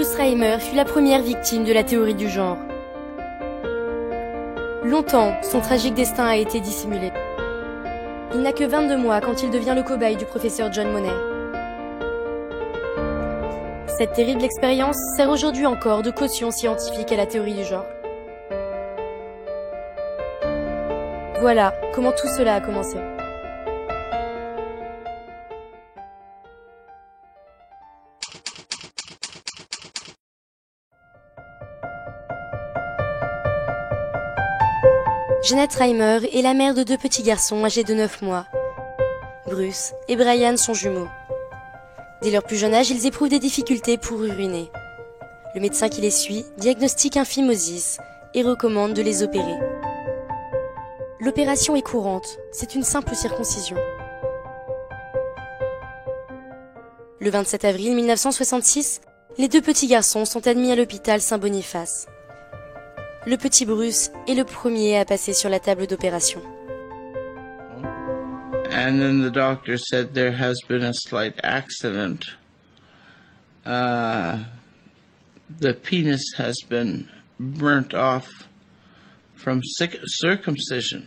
Bruce Reimer fut la première victime de la théorie du genre. Longtemps, son tragique destin a été dissimulé. Il n'a que 22 mois quand il devient le cobaye du professeur John Money. Cette terrible expérience sert aujourd'hui encore de caution scientifique à la théorie du genre. Voilà comment tout cela a commencé. Janet Reimer est la mère de 2 petits garçons âgés de 9 mois. Bruce et Brian sont jumeaux. Dès leur plus jeune âge, ils éprouvent des difficultés pour uriner. Le médecin qui les suit diagnostique un phimosis et recommande de les opérer. L'opération est courante, c'est une simple circoncision. Le 27 avril 1966, les 2 petits garçons sont admis à l'hôpital Saint-Boniface. Le petit Bruce est le premier à passer sur la table d'opération. And then the doctor said there has been a slight accident. The penis has been burnt off from circumcision.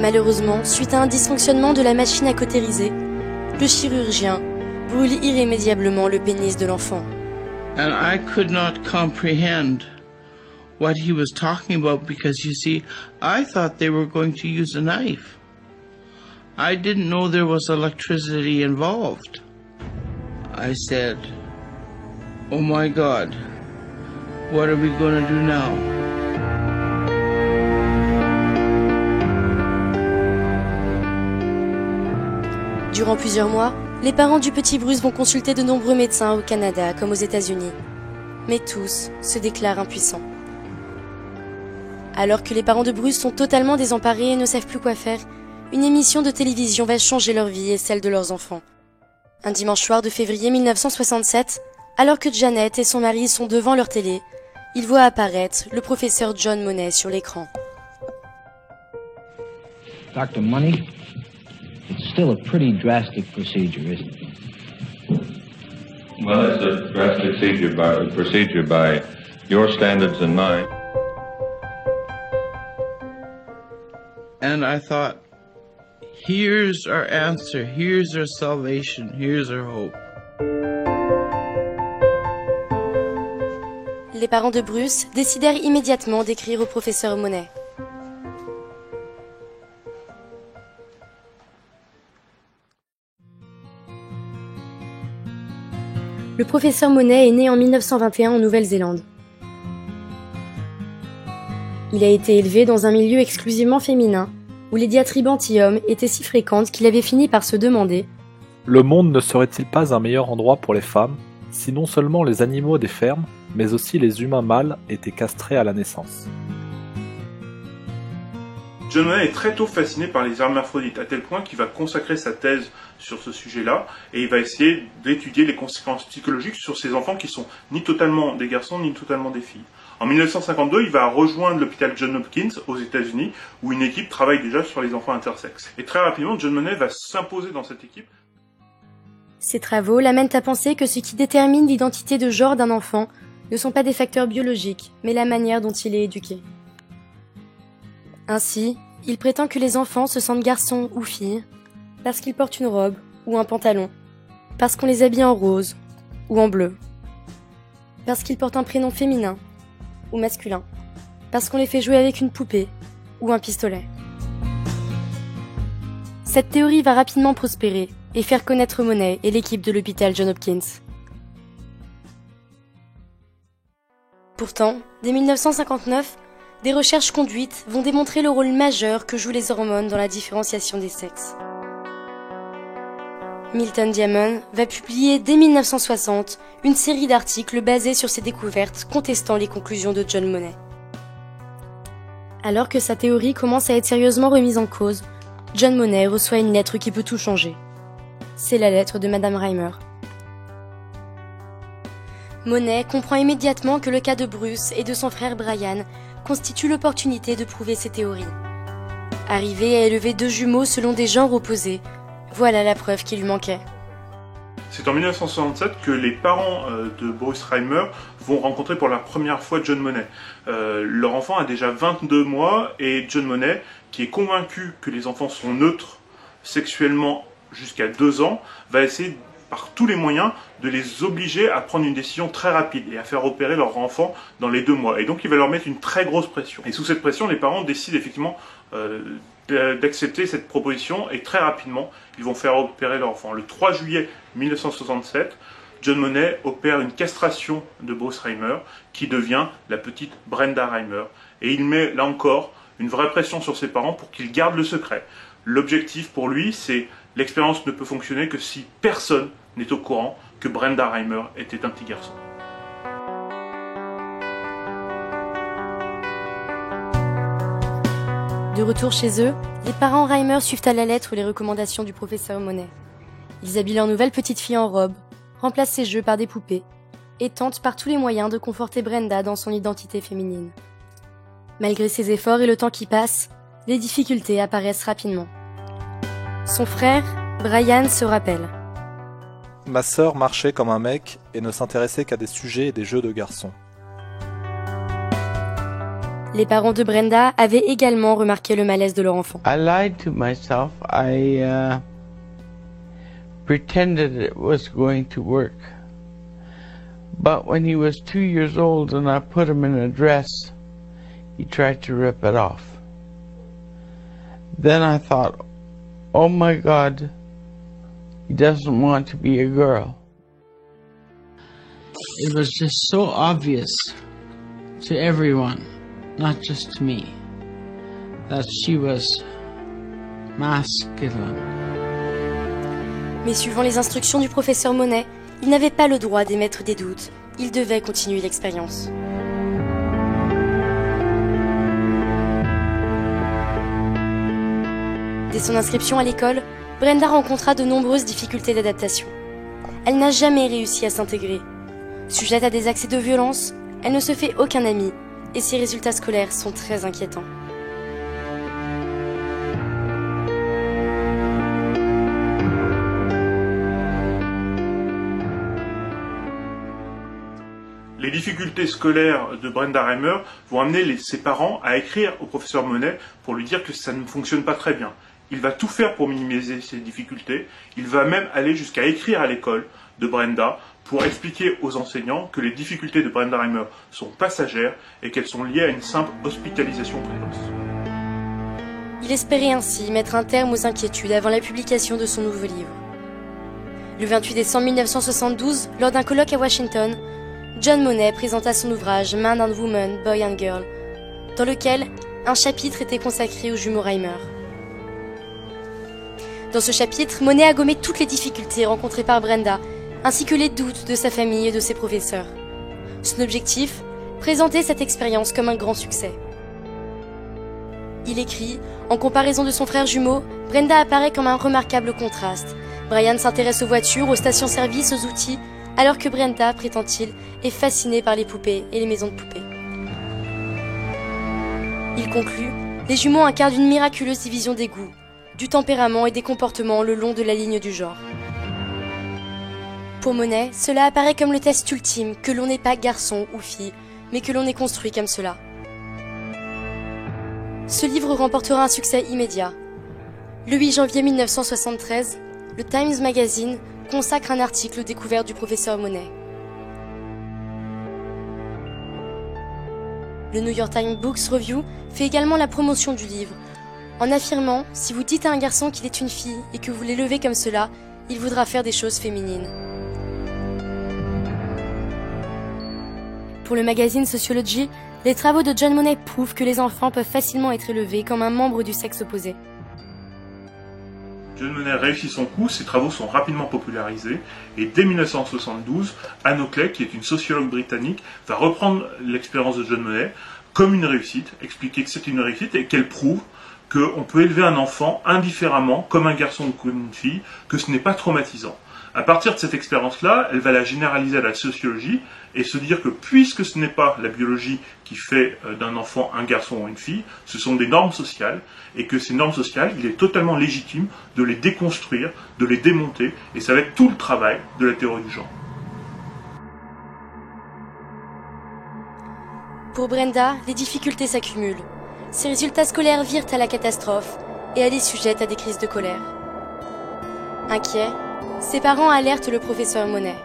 Malheureusement, suite à un dysfonctionnement de la machine à cautériser, le chirurgien brûle irrémédiablement le pénis de l'enfant. And I could not comprehend what he was talking about because, you see, I thought they were going to use a knife. I didn't know there was electricity involved. I said, "Oh my God, what are we going to do now?" Durant plusieurs mois, les parents du petit Bruce vont consulter de nombreux médecins au Canada comme aux États-Unis. Mais tous se déclarent impuissants. Alors que les parents de Bruce sont totalement désemparés et ne savent plus quoi faire, une émission de télévision va changer leur vie et celle de leurs enfants. Un dimanche soir de février 1967, alors que Janet et son mari sont devant leur télé, ils voient apparaître le professeur John Money sur l'écran. Dr. Money, it's still a pretty drastic procedure, isn't it? Well, it's a drastic procedure by your standards and mine. And I thought, here's our answer, here's our salvation, here's our hope. Les parents de Bruce décidèrent immédiatement d'écrire au professeur Money. Le professeur Money est né en 1921 en Nouvelle-Zélande. Il a été élevé dans un milieu exclusivement féminin, où les diatribes anti-hommes étaient si fréquentes qu'il avait fini par se demander « Le monde ne serait-il pas un meilleur endroit pour les femmes, si non seulement les animaux des fermes, mais aussi les humains mâles étaient castrés à la naissance ?» John Money est très tôt fasciné par les hermaphrodites, à tel point qu'il va consacrer sa thèse sur ce sujet-là, et il va essayer d'étudier les conséquences psychologiques sur ces enfants qui sont ni totalement des garçons, ni totalement des filles. En 1952, il va rejoindre l'hôpital Johns Hopkins aux États-Unis, où une équipe travaille déjà sur les enfants intersexes. Et très rapidement, John Money va s'imposer dans cette équipe. Ces travaux l'amènent à penser que ce qui détermine l'identité de genre d'un enfant ne sont pas des facteurs biologiques, mais la manière dont il est éduqué. Ainsi, il prétend que les enfants se sentent garçons ou filles parce qu'ils portent une robe ou un pantalon, parce qu'on les habille en rose ou en bleu, parce qu'ils portent un prénom féminin ou masculin, parce qu'on les fait jouer avec une poupée ou un pistolet. Cette théorie va rapidement prospérer et faire connaître Money et l'équipe de l'hôpital Johns Hopkins. Pourtant, dès 1959, des recherches conduites vont démontrer le rôle majeur que jouent les hormones dans la différenciation des sexes. Milton Diamond va publier dès 1960 une série d'articles basés sur ces découvertes contestant les conclusions de John Money. Alors que sa théorie commence à être sérieusement remise en cause, John Money reçoit une lettre qui peut tout changer. C'est la lettre de Madame Reimer. Money comprend immédiatement que le cas de Bruce et de son frère Brian constitue l'opportunité de prouver ses théories. Arrivé à élever 2 jumeaux selon des genres opposés, voilà la preuve qui lui manquait. C'est en 1967 que les parents de Bruce Reimer vont rencontrer pour la première fois John Monet. Leur enfant a déjà 22 mois et John Monet, qui est convaincu que les enfants sont neutres sexuellement jusqu'à 2 ans, va essayer par tous les moyens de les obliger à prendre une décision très rapide et à faire opérer leur enfant dans les 2 mois. Et donc il va leur mettre une très grosse pression. Et sous cette pression, les parents décident effectivement d'accepter cette proposition et très rapidement, ils vont faire opérer leur enfant. Le 3 juillet 1967, John Monet opère une castration de Bruce Reimer qui devient la petite Brenda Reimer. Et il met là encore une vraie pression sur ses parents pour qu'ils gardent le secret. L'objectif pour lui, c'est l'expérience ne peut fonctionner que si personne n'est au courant que Brenda Reimer était un petit garçon. De retour chez eux, les parents Reimer suivent à la lettre les recommandations du professeur Monet. Ils habillent leur nouvelle petite fille en robe, remplacent ses jeux par des poupées, et tentent par tous les moyens de conforter Brenda dans son identité féminine. Malgré ses efforts et le temps qui passe, les difficultés apparaissent rapidement. Son frère, Brian, se rappelle. Ma sœur marchait comme un mec et ne s'intéressait qu'à des sujets et des jeux de garçons. Les parents de Brenda avaient également remarqué le malaise de leur enfant. I lied to myself. I pretended it was going to work. But when he was 2 years old and I put him in a dress, he tried to rip it off. Then I thought, oh my God, he doesn't want to be a girl. It was just so obvious to everyone, not just to me, that she was masculine. Mais suivant les instructions du professeur Monet, il n'avait pas le droit d'émettre des doutes. Il devait continuer l'expérience. Dès son inscription à l'école, Brenda rencontra de nombreuses difficultés d'adaptation. Elle n'a jamais réussi à s'intégrer. Sujette à des accès de violence, elle ne se fait aucun ami et ses résultats scolaires sont très inquiétants. Les difficultés scolaires de Brenda Reimer vont amener ses parents à écrire au professeur Monet pour lui dire que ça ne fonctionne pas très bien. Il va tout faire pour minimiser ces difficultés. Il va même aller jusqu'à écrire à l'école de Brenda pour expliquer aux enseignants que les difficultés de Brenda Reimer sont passagères et qu'elles sont liées à une simple hospitalisation précoce. Il espérait ainsi mettre un terme aux inquiétudes avant la publication de son nouveau livre. Le 28 décembre 1972, lors d'un colloque à Washington, John Monet présenta son ouvrage Man and Woman, Boy and Girl, dans lequel un chapitre était consacré aux jumeaux Reimer. Dans ce chapitre, Monet a gommé toutes les difficultés rencontrées par Brenda, ainsi que les doutes de sa famille et de ses professeurs. Son objectif, présenter cette expérience comme un grand succès. Il écrit, en comparaison de son frère jumeau, Brenda apparaît comme un remarquable contraste. Brian s'intéresse aux voitures, aux stations-service, aux outils, alors que Brenda, prétend-il, est fascinée par les poupées et les maisons de poupées. Il conclut, les jumeaux incarnent une miraculeuse division des goûts, du tempérament et des comportements le long de la ligne du genre. Pour Monet, cela apparaît comme le test ultime que l'on n'est pas garçon ou fille, mais que l'on est construit comme cela. Ce livre remportera un succès immédiat. Le 8 janvier 1973, le Times Magazine consacre un article aux découvertes du professeur Monet. Le New York Times Books Review fait également la promotion du livre, en affirmant, si vous dites à un garçon qu'il est une fille et que vous l'élevez comme cela, il voudra faire des choses féminines. Pour le magazine Sociology, les travaux de John Monet prouvent que les enfants peuvent facilement être élevés comme un membre du sexe opposé. John Monet réussit son coup, ses travaux sont rapidement popularisés, et dès 1972, Anne Oakley, qui est une sociologue britannique, va reprendre l'expérience de John Monet comme une réussite, expliquer que c'est une réussite et qu'elle prouve qu'on peut élever un enfant indifféremment, comme un garçon ou comme une fille, que ce n'est pas traumatisant. À partir de cette expérience-là, elle va la généraliser à la sociologie et se dire que puisque ce n'est pas la biologie qui fait d'un enfant un garçon ou une fille, ce sont des normes sociales, et que ces normes sociales, il est totalement légitime de les déconstruire, de les démonter, et ça va être tout le travail de la théorie du genre. Pour Brenda, les difficultés s'accumulent. Ses résultats scolaires virent à la catastrophe et elle est sujette à des crises de colère. Inquiets, ses parents alertent le professeur Monet.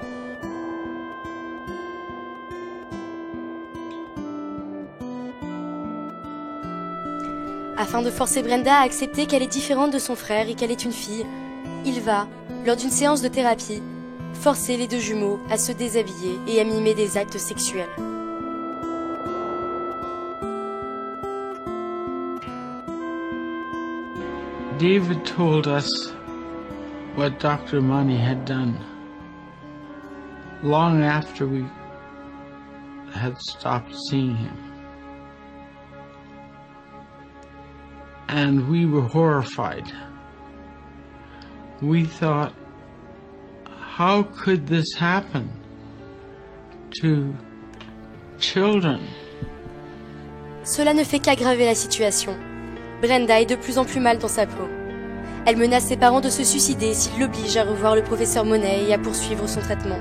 Afin de forcer Brenda à accepter qu'elle est différente de son frère et qu'elle est une fille, il va, lors d'une séance de thérapie, forcer les deux jumeaux à se déshabiller et à mimer des actes sexuels. David told us what Dr. Money had done long after we had stopped seeing him. And we were horrified. We thought, how could this happen to children? Cela ne fait qu'aggraver la situation. Brenda est de plus en plus mal dans sa peau. Elle menace ses parents de se suicider s'ils l'obligent à revoir le professeur Monet et à poursuivre son traitement.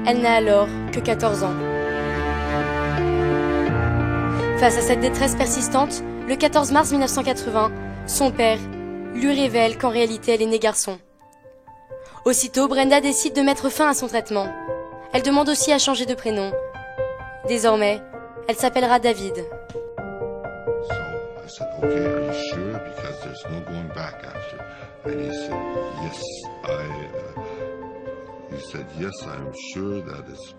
Elle n'a alors que 14 ans. Face à cette détresse persistante, le 14 mars 1980, son père lui révèle qu'en réalité elle est née garçon. Aussitôt, Brenda décide de mettre fin à son traitement. Elle demande aussi à changer de prénom. Désormais, elle s'appellera David. I said, okay, are you sure? Because there's no going back after. And he said, yes, he said, yes, I'm sure that is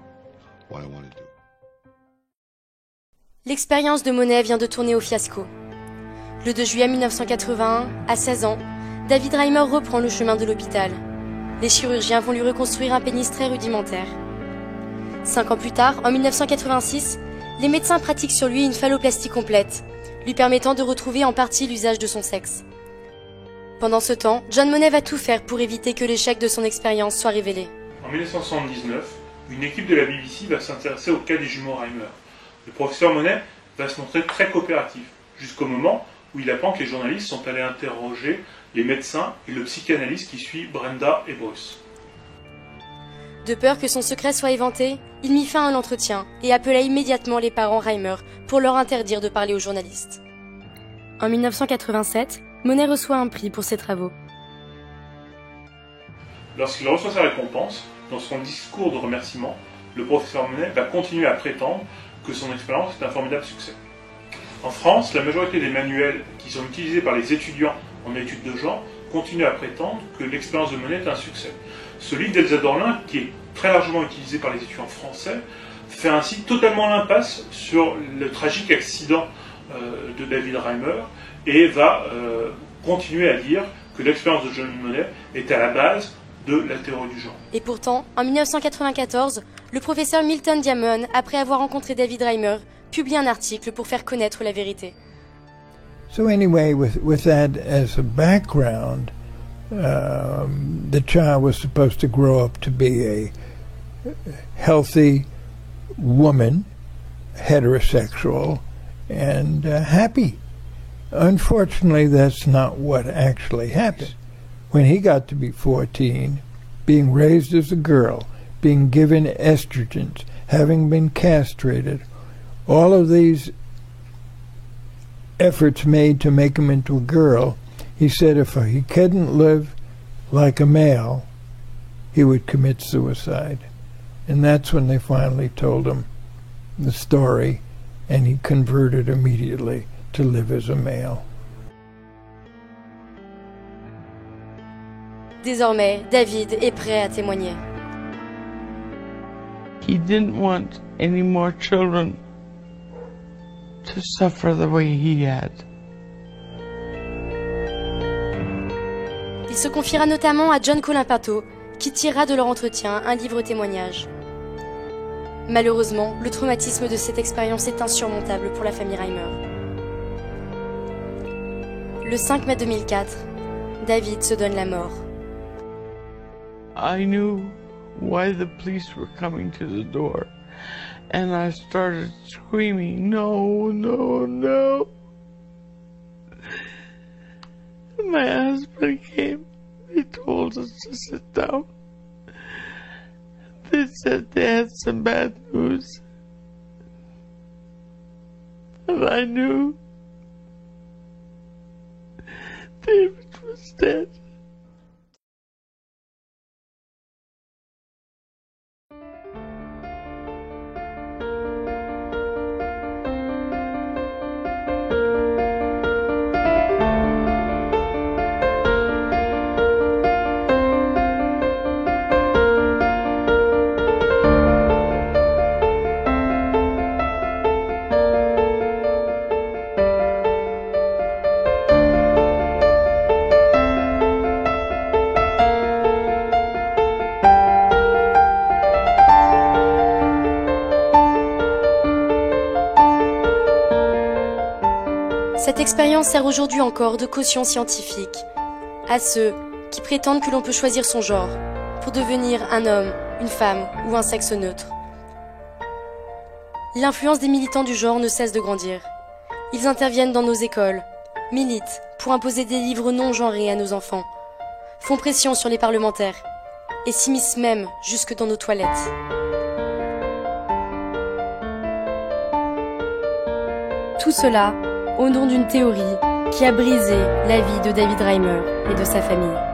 what I want to do. L'expérience de Monet vient de tourner au fiasco. Le 2 juillet 1981, à 16 ans, David Reimer reprend le chemin de l'hôpital. Les chirurgiens vont lui reconstruire un pénis très rudimentaire. 5 ans plus tard, en 1986, les médecins pratiquent sur lui une phalloplastie complète, lui permettant de retrouver en partie l'usage de son sexe. Pendant ce temps, John Monet va tout faire pour éviter que l'échec de son expérience soit révélé. En 1979, une équipe de la BBC va s'intéresser au cas des jumeaux Reimer. Le professeur Monet va se montrer très coopératif, jusqu'au moment où il apprend que les journalistes sont allés interroger les médecins et le psychanalyste qui suit Brenda et Bruce. De peur que son secret soit éventé, il mit fin à l'entretien et appela immédiatement les parents Reimer pour leur interdire de parler aux journalistes. En 1987, Monet reçoit un prix pour ses travaux. Lorsqu'il reçoit sa récompense, dans son discours de remerciement, le professeur Monet va continuer à prétendre que son expérience est un formidable succès. En France, la majorité des manuels qui sont utilisés par les étudiants en études de genre continuent à prétendre que l'expérience de Monet est un succès. Ce livre d'Elsa Dorlin, qui est très largement utilisé par les étudiants français, fait ainsi totalement l'impasse sur le tragique accident de David Reimer et va continuer à dire que l'expérience de John Monet est à la base de la théorie du genre. Et pourtant, en 1994, le professeur Milton Diamond, après avoir rencontré David Reimer, publie un article pour faire connaître la vérité. So anyway, with that as a background, the child was supposed to grow up to be a healthy woman, heterosexual, and happy. Unfortunately, that's not what actually happened. When he got to be 14, being raised as a girl, being given estrogens, having been castrated, all of these efforts made to make him into a girl, he said if he couldn't live like a male, he would commit suicide. And that's when they finally told him the story, and he converted immediately to live as a male. Désormais, David est prêt à témoigner. He didn't want any more children to suffer the way he had. Il se confiera notamment à John Colin-Pato, qui tirera de leur entretien un livre témoignage. Malheureusement, le traumatisme de cette expérience est insurmontable pour la famille Reimer. Le 5 mai 2004, David se donne la mort. I knew why the police were coming to the door, and I started screaming, "No, no, no!" My husband came. They told us to sit down. They said they had some bad news. And I knew David was dead. Cette expérience sert aujourd'hui encore de caution scientifique à ceux qui prétendent que l'on peut choisir son genre pour devenir un homme, une femme ou un sexe neutre. L'influence des militants du genre ne cesse de grandir. Ils interviennent dans nos écoles, militent pour imposer des livres non genrés à nos enfants, font pression sur les parlementaires et s'immiscent même jusque dans nos toilettes. Tout cela au nom d'une théorie qui a brisé la vie de David Reimer et de sa famille.